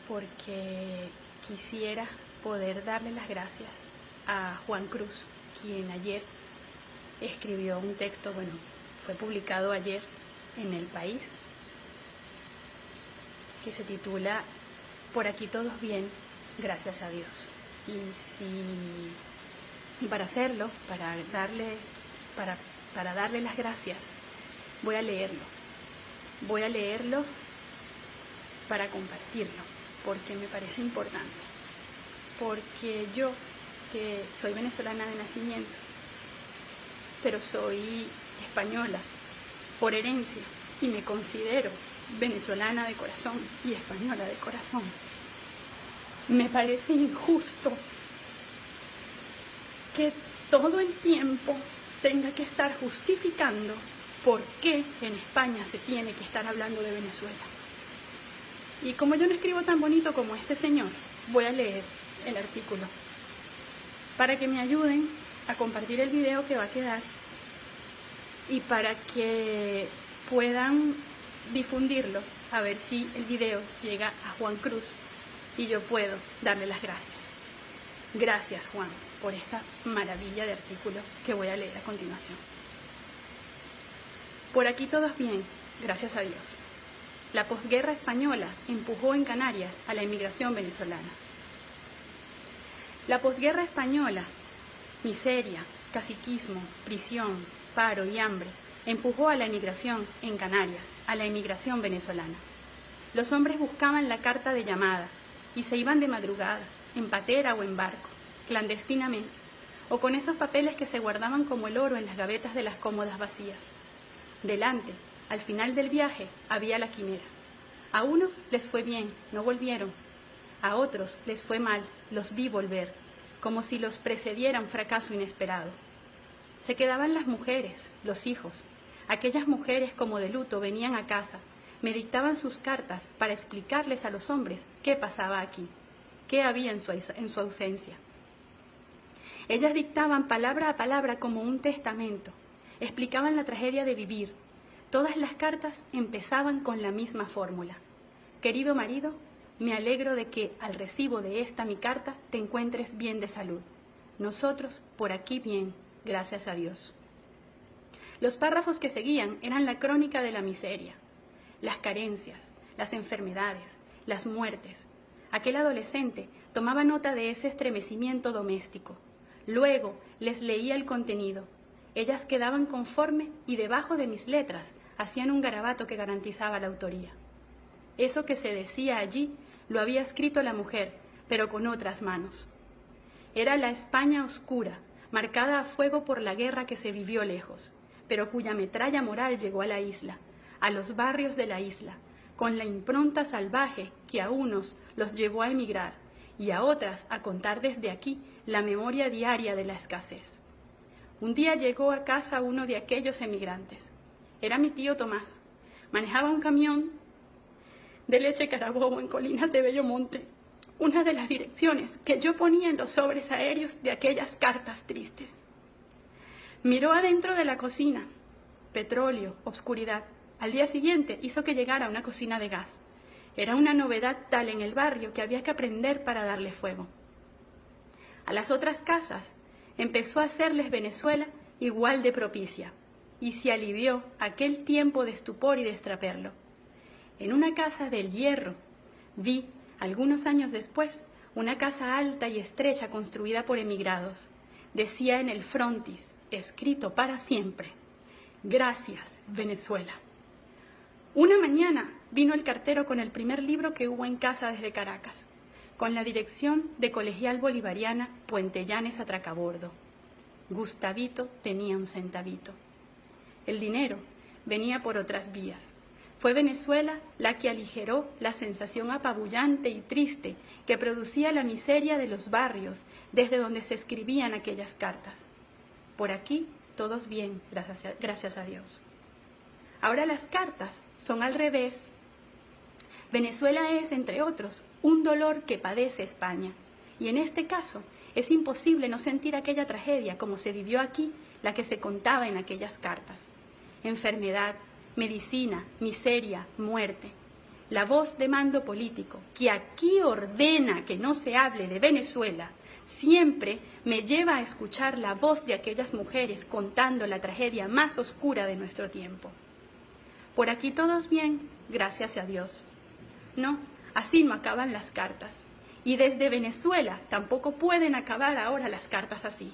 porque quisiera poder darle las gracias a Juan Cruz, quien ayer escribió un texto, bueno, fue publicado ayer en El País, que se titula Por aquí todos bien, gracias a Dios. Y para hacerlo, para darle las gracias, voy a leerlo para compartirlo, porque me parece importante, porque yo, que soy venezolana de nacimiento, pero soy española por herencia y me considero venezolana de corazón y española de corazón, me parece injusto que todo el tiempo tenga que estar justificando por qué en España se tiene que estar hablando de Venezuela. Y como yo no escribo tan bonito como este señor, voy a leer el artículo para que me ayuden a compartir el video que va a quedar y para que puedan difundirlo, a ver si el video llega a Juan Cruz y yo puedo darle las gracias. Gracias, Juan, por esta maravilla de artículo que voy a leer a continuación. Por aquí todos bien, gracias a Dios. La posguerra española empujó en Canarias a la inmigración venezolana. La posguerra española, miseria, caciquismo, prisión, paro y hambre, empujó a la emigración en Canarias, a la emigración venezolana. Los hombres buscaban la carta de llamada y se iban de madrugada, en patera o en barco, clandestinamente, o con esos papeles que se guardaban como el oro en las gavetas de las cómodas vacías. Delante, al final del viaje, había la quimera. A unos les fue bien, no volvieron. A otros les fue mal, los vi volver, como si los precediera un fracaso inesperado. Se quedaban las mujeres, los hijos. Aquellas mujeres como de luto venían a casa, me dictaban sus cartas para explicarles a los hombres qué pasaba aquí, qué había en su ausencia. Ellas dictaban palabra a palabra como un testamento, explicaban la tragedia de vivir. Todas las cartas empezaban con la misma fórmula. Querido marido, me alegro de que al recibo de esta mi carta te encuentres bien de salud. Nosotros por aquí bien, gracias a Dios. Los párrafos que seguían eran la crónica de la miseria, las carencias, las enfermedades, las muertes. Aquel adolescente tomaba nota de ese estremecimiento doméstico. Luego les leía el contenido. Ellas quedaban conforme y debajo de mis letras hacían un garabato que garantizaba la autoría. Eso que se decía allí lo había escrito la mujer, pero con otras manos. Era la España oscura, marcada a fuego por la guerra que se vivió lejos, pero cuya metralla moral llegó a la isla, a los barrios de la isla, con la impronta salvaje que a unos los llevó a emigrar y a otras a contar desde aquí la memoria diaria de la escasez. Un día llegó a casa uno de aquellos emigrantes. Era mi tío Tomás. Manejaba un camión de leche Carabobo en Colinas de Bellomonte, una de las direcciones que yo ponía en los sobres aéreos de aquellas cartas tristes. Miró adentro de la cocina. Petróleo, obscuridad. Al día siguiente hizo que llegara una cocina de gas. Era una novedad tal en el barrio que había que aprender para darle fuego. A las otras casas empezó a hacerles Venezuela igual de propicia y se alivió aquel tiempo de estupor y de extraperlo. En una casa del Hierro vi, algunos años después, una casa alta y estrecha construida por emigrados. Decía en el frontis, escrito para siempre, gracias, Venezuela. Una mañana vino el cartero con el primer libro que hubo en casa desde Caracas, con la dirección de Colegial Bolivariana Puente Llanes Atracabordo. Gustavito tenía un centavito. El dinero venía por otras vías. Fue Venezuela la que aligeró la sensación apabullante y triste que producía la miseria de los barrios desde donde se escribían aquellas cartas. Por aquí todos bien, gracias a Dios. Ahora las cartas son al revés. Venezuela es, entre otros, un dolor que padece España. Y en este caso es imposible no sentir aquella tragedia como se vivió aquí, la que se contaba en aquellas cartas. Enfermedad, medicina, miseria, muerte. la voz de mando político que aquí ordena que no se hable de Venezuela, siempre me lleva a escuchar la voz de aquellas mujeres contando la tragedia más oscura de nuestro tiempo. Por aquí todos bien, gracias a Dios. No, así no acaban las cartas. Y desde Venezuela tampoco pueden acabar ahora las cartas así.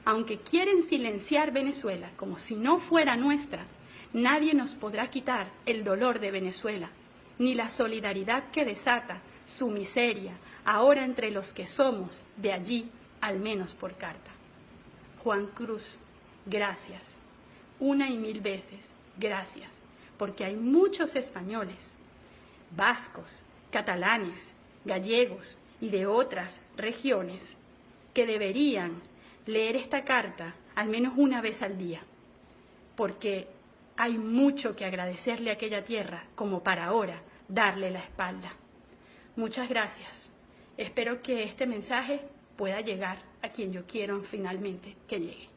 Aunque quieren silenciar Venezuela como si no fuera nuestra, nadie nos podrá quitar el dolor de Venezuela, ni la solidaridad que desata su miseria ahora entre los que somos de allí, al menos por carta. Juan Cruz, gracias. Una y mil veces, gracias, porque hay muchos españoles, vascos, catalanes, gallegos y de otras regiones que deberían leer esta carta al menos una vez al día, porque hay mucho que agradecerle a aquella tierra como para ahora darle la espalda. Muchas gracias. Espero que este mensaje pueda llegar a quien yo quiero finalmente que llegue.